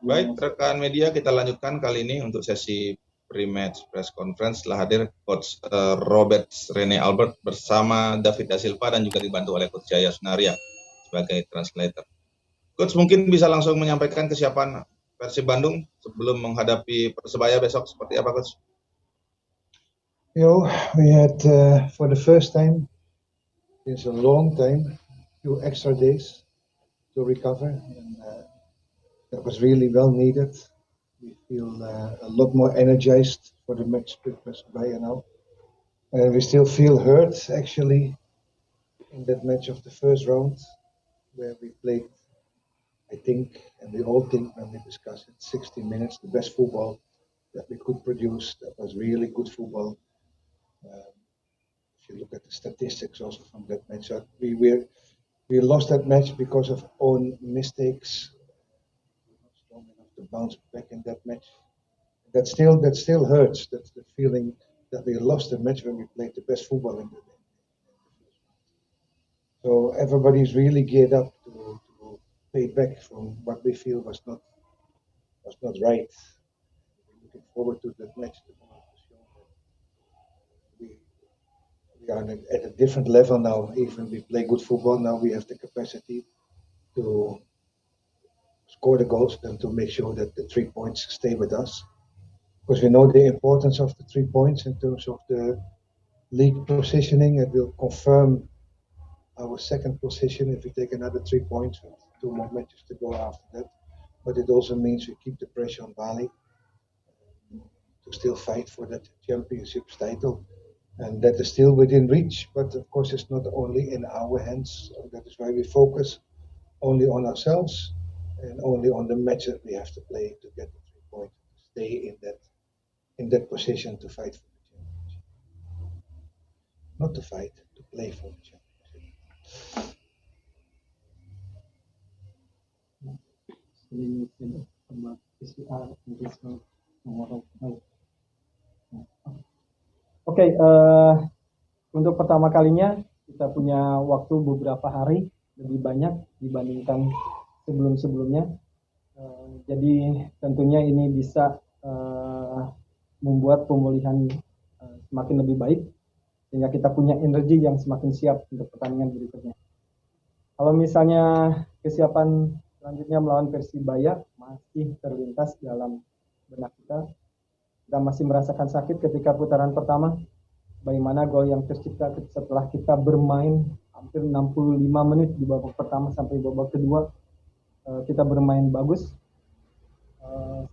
Baik, rekan media, kita lanjutkan kali ini untuk sesi pre-match press conference. Setelah hadir Coach Robert Rene Albert bersama David Da Silva dan juga dibantu oleh Coach Jaya Sunaria sebagai translator. Coach mungkin bisa langsung menyampaikan kesiapan Persib Bandung sebelum menghadapi Persebaya besok seperti apa, Coach? We had for the first time since a long time, few extra days to recover, and that was really well needed. We feel a lot more energized for the match with Persebaya now, and we still feel hurt actually in that match of the first round where we played, I think, and we all think when we discuss it, 60 minutes, the best football that we could produce. That was really good football. If you look at the statistics also from that match, we lost that match because of own mistakes. We were not strong enough to bounce back in that match. That still hurts. That's the feeling that we lost the match when we played the best football in the first round. So everybody's really geared up to pay back from what we feel was not right. We're looking forward to that match tomorrow to show that we are at a different level now. Even we play good football now, we have the capacity to score the goals and to make sure that the 3 points stay with us. Because we know the importance of the 3 points in terms of the league positioning. It will confirm our second position if we take another 3 points with 2 more matches to go after that. But it also means we keep the pressure on Bali to still fight for that championship title. And that is still within reach, but of course it's not only in our hands. So that is why we focus only on ourselves and only on the match that we have to play to get the 3 points, to stay in that position to fight for the championship. Not to fight, to play for the championship. Untuk pertama kalinya kita punya waktu beberapa hari lebih banyak dibandingkan sebelum-sebelumnya. Jadi tentunya ini bisa membuat pemulihan semakin lebih baik sehingga kita punya energi yang semakin siap untuk pertandingan berikutnya. Kalau misalnya kesiapan selanjutnya melawan Persibaya masih terlintas dalam benak kita masih merasakan sakit ketika putaran pertama. Bagaimana gol yang tercipta setelah kita bermain hampir 65 menit di babak pertama sampai babak kedua, kita bermain bagus.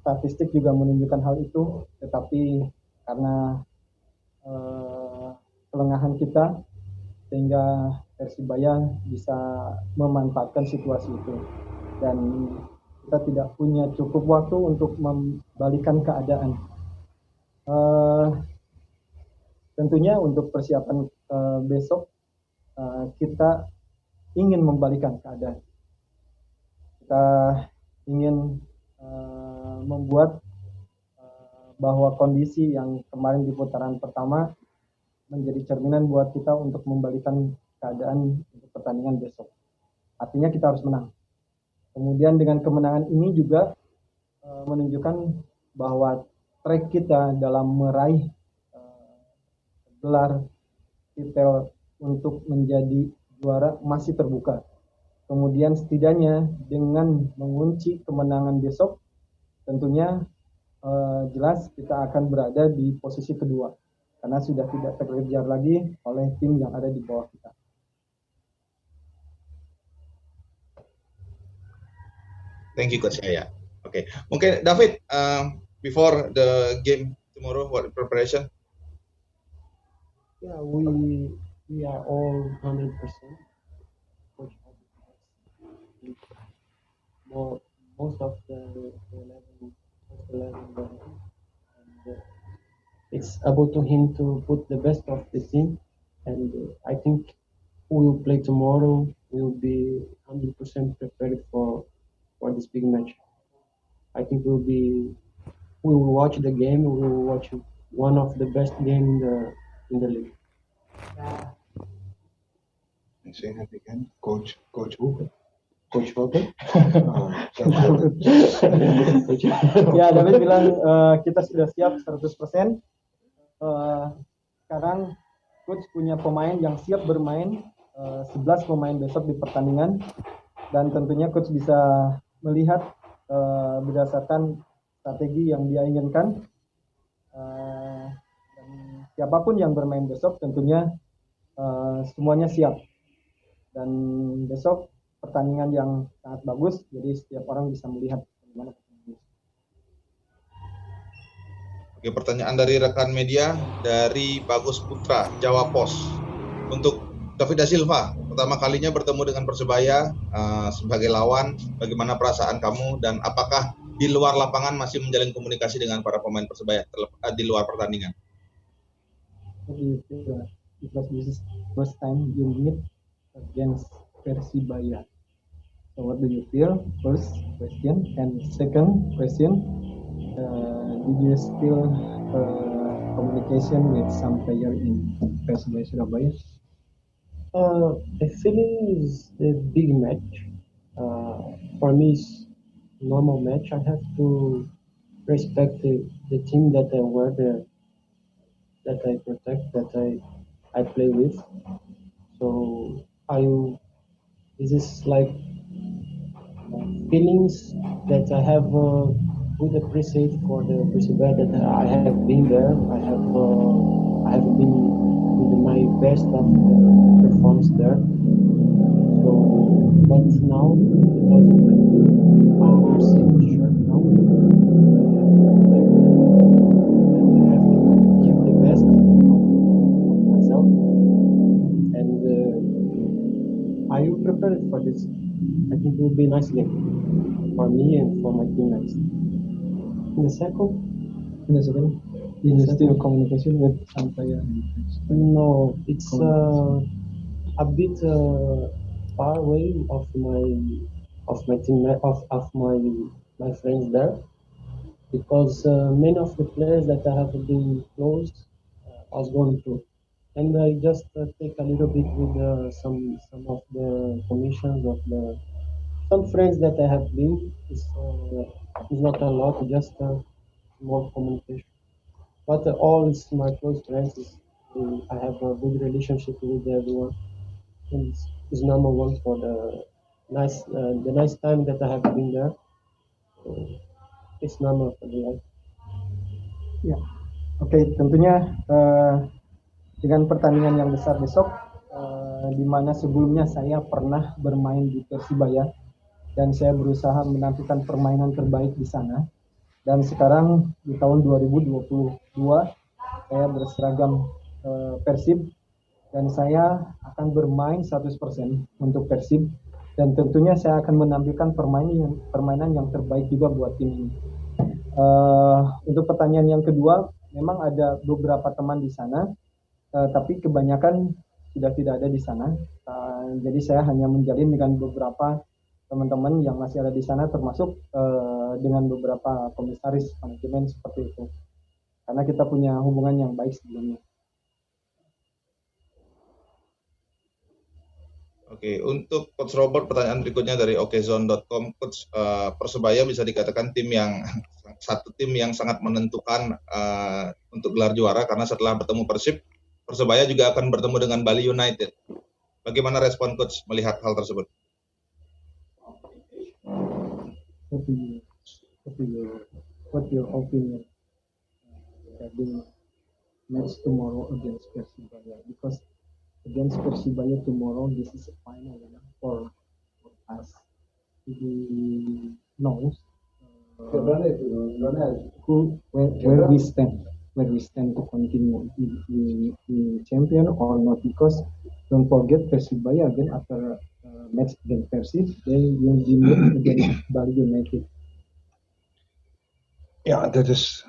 Statistik juga menunjukkan hal itu, tetapi karena kelengahan kita sehingga Persibaya bisa memanfaatkan situasi itu, dan kita tidak punya cukup waktu untuk membalikan keadaan. Tentunya untuk persiapan besok kita ingin membalikan keadaan. Kita ingin membuat bahwa kondisi yang kemarin di putaran pertama menjadi cerminan buat kita untuk membalikan keadaan untuk pertandingan besok. Artinya kita harus menang. Kemudian dengan kemenangan ini juga menunjukkan bahwa track kita dalam meraih gelar titel untuk menjadi juara masih terbuka. Kemudian setidaknya dengan mengunci kemenangan besok, tentunya jelas kita akan berada di posisi kedua karena sudah tidak terkejar lagi oleh tim yang ada di bawah kita. Thank you, Coach Yaya. Okay, mungkin David, before the game tomorrow, what preparation? Yeah, we are all 100%. Most of the 11 and it's able to him to put the best of the team, and I think we will play tomorrow. We will be 100% prepared for this big match. I think we will watch the game. We will watch one of the best games in the league. I say that again, Coach Hoeken. Coach Robert. Ya, David bilang kita sudah siap 100%. Sekarang coach punya pemain yang siap bermain, 11 pemain besok di pertandingan, dan tentunya coach bisa melihat berdasarkan strategi yang dia inginkan. Dan siapapun yang bermain besok tentunya semuanya siap. Dan besok pertandingan yang sangat bagus, jadi setiap orang bisa melihat bagaimana pertandingan. Oke, pertanyaan dari rekan media dari Bagus Putra, Jawa Pos. Untuk David da Silva, pertama kalinya bertemu dengan Persebaya sebagai lawan, bagaimana perasaan kamu dan apakah di luar lapangan masih menjalin komunikasi dengan para pemain Persebaya di luar pertandingan? Because this is first time you meet against Persibaya. So what do you feel? First question, and second question, did you still communication with some player in Persibaya Surabaya? The feeling is a big match. For me, it's normal match. I have to respect the team that I work there, that I protect, that I play with. So this is like feelings that I have good appreciate for the Persebaya that I have been there. I have been with my best of the performance there. So, but now 2020, I'm receiving shirt now. I have to give the best of myself, and I am prepared for this. I think it will be a nice game for me and for my teammates. In the second, Did you still communication with some player? no, it's a bit far away of my teammate of my friends there, because many of the players that I have been close was going through, and I just take a little bit with some of the commissions of some friends that I have been. It's not a lot, just more communication. But all is my close friends. I have a good relationship with everyone. And it's number one for the nice time that I have been there. So it's number for the life. Ya, oke, tentunya dengan pertandingan yang besar besok, di mana sebelumnya saya pernah bermain di Persibaya dan saya berusaha menampilkan permainan terbaik di sana. Dan sekarang di tahun 2022 saya berseragam Persib dan saya akan bermain 100% untuk Persib, dan tentunya saya akan menampilkan permainan yang terbaik juga buat tim ini. Untuk pertanyaan yang kedua, memang ada beberapa teman di sana, tapi kebanyakan sudah tidak ada di sana. Jadi saya hanya menjalin dengan beberapa teman-teman yang masih ada di sana, termasuk dengan beberapa komisaris manajemen seperti itu, karena kita punya hubungan yang baik sebelumnya. Oke, untuk Coach Robert, pertanyaan berikutnya dari okezone.com. Coach, Persebaya bisa dikatakan satu tim yang sangat menentukan untuk gelar juara, karena setelah bertemu Persib, Persebaya juga akan bertemu dengan Bali United. Bagaimana respon Coach melihat hal tersebut? What your opinion regarding match tomorrow against Persibaya? Because against Persibaya tomorrow, this is a final for us. We know where we stand to continue in champion or not. Because don't forget Persibaya again after match against Persib, they will be met against Bali United. Yeah, that is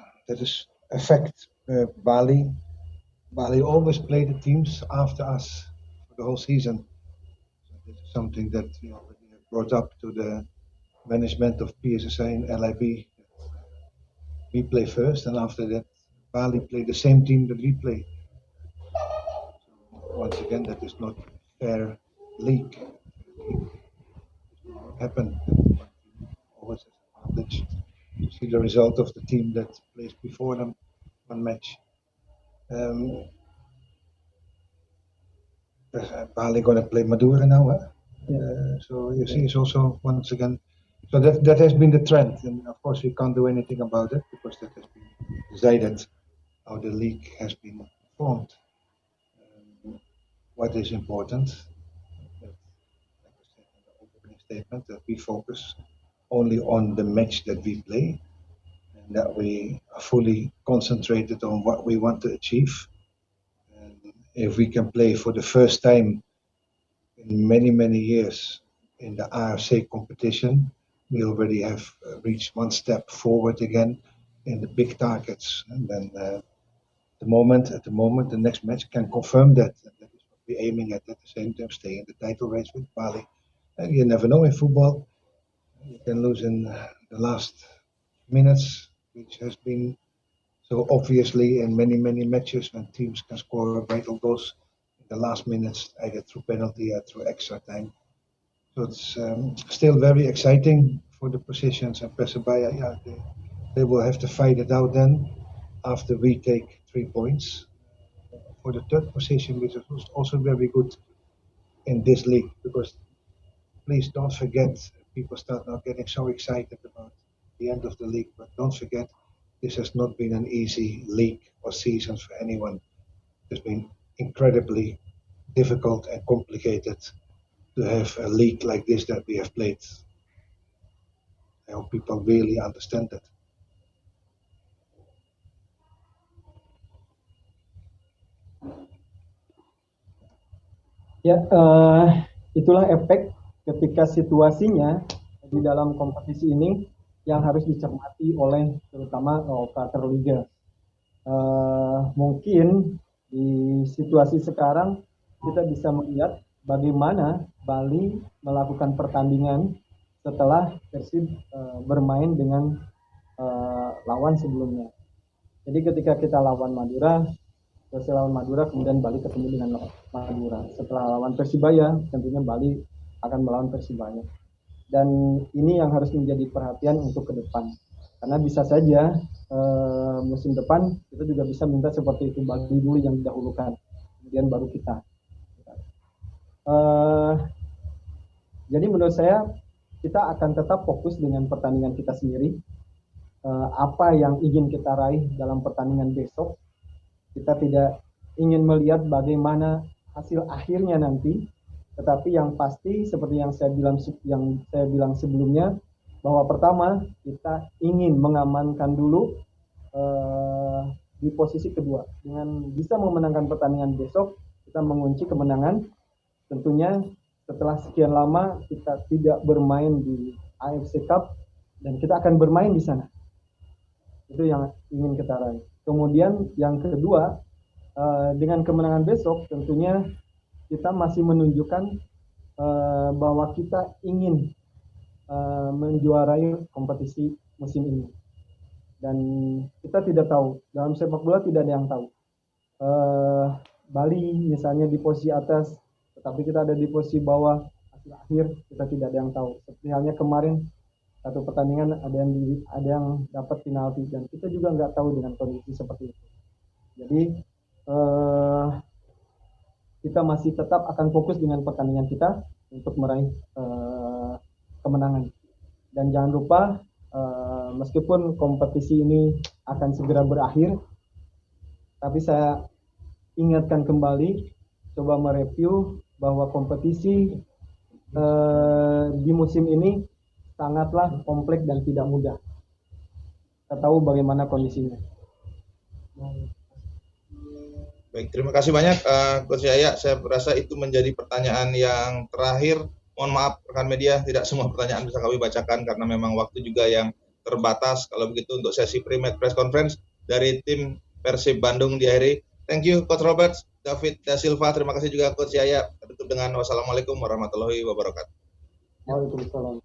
a fact. Bali always play the teams after us for the whole season. So this is something that we already have brought up to the management of PSSA and LIB. We play first, and after that, Bali play the same team that we play. So once again, that is not fair league. happen. Always has an advantage to see the result of the team that plays before them one match. Bali going to play Madura now, huh? So you see, it's also once again. So that has been the trend, and of course we can't do anything about it because that has been decided how the league has been formed. What is important, like I said in the opening statement, that we focus only on the match that we play, and that we are fully concentrated on what we want to achieve. And if we can play for the first time in many years in the RFC competition, we already have reached one step forward again in the big targets. And then at the moment, the next match can confirm that. And that is what we're aiming at the same time, stay in the title race with Bali. And you never know in football. You can lose in the last minutes, which has been so obviously in many matches when teams can score vital goals in the last minutes, either through penalty or through extra time. So it's still very exciting for the positions, and Persebaya, they will have to fight it out then after we take 3 points for the third position, which is also very good in this league, because please don't forget, people start now getting so excited about the end of the league, but don't forget, this has not been an easy league or season for anyone. It's been incredibly difficult and complicated to have a league like this that we have played. I hope people really understand that. Ya, itulah efek ketika situasinya di dalam kompetisi ini yang harus dicermati oleh terutama operator liga. Mungkin di situasi sekarang kita bisa melihat bagaimana Bali melakukan pertandingan setelah Persib bermain dengan lawan sebelumnya. Jadi ketika kita lawan Madura, selesai lawan Madura, kemudian Bali ketemu dengan Madura. Setelah lawan Persibaya, tentunya Bali akan melawan Persibaya. Dan ini yang harus menjadi perhatian untuk ke depan. Karena bisa saja musim depan kita juga bisa minta seperti itu, Bali dulu yang didahulukan, kemudian baru kita. Jadi menurut saya kita akan tetap fokus dengan pertandingan kita sendiri. Apa yang ingin kita raih dalam pertandingan besok, kita tidak ingin melihat bagaimana hasil akhirnya nanti, tetapi yang pasti seperti yang saya bilang sebelumnya, bahwa pertama kita ingin mengamankan dulu di posisi kedua. Dengan bisa memenangkan pertandingan besok, kita mengunci kemenangan. Tentunya setelah sekian lama kita tidak bermain di AFC Cup, dan kita akan bermain di sana. Itu yang ingin kita raih. Kemudian yang kedua, dengan kemenangan besok tentunya kita masih menunjukkan bahwa kita ingin menjuarai kompetisi musim ini. Dan kita tidak tahu, dalam sepak bola tidak ada yang tahu. Bali misalnya di posisi atas, tetapi kita ada di posisi bawah, hasil akhir kita tidak ada yang tahu. Seperti halnya kemarin satu pertandingan ada yang dapat penalti, dan kita juga nggak tahu dengan kondisi seperti itu. Jadi kita masih tetap akan fokus dengan pertandingan kita untuk meraih kemenangan. Dan jangan lupa meskipun kompetisi ini akan segera berakhir, tapi saya ingatkan kembali, coba mereview bahwa kompetisi di musim ini sangatlah kompleks dan tidak mudah. Kita tahu bagaimana kondisinya. Baik, terima kasih banyak Coach Yaya. Saya rasa itu menjadi pertanyaan yang terakhir. Mohon maaf rekan media, tidak semua pertanyaan bisa kami bacakan karena memang waktu juga yang terbatas. Kalau begitu untuk sesi pre-match press conference dari tim Persib Bandung diakhiri. Thank you Coach Robert, David Da Silva. Terima kasih juga Coach Yaya. Tutup dengan wassalamualaikum warahmatullahi wabarakatuh. Waalaikumsalam.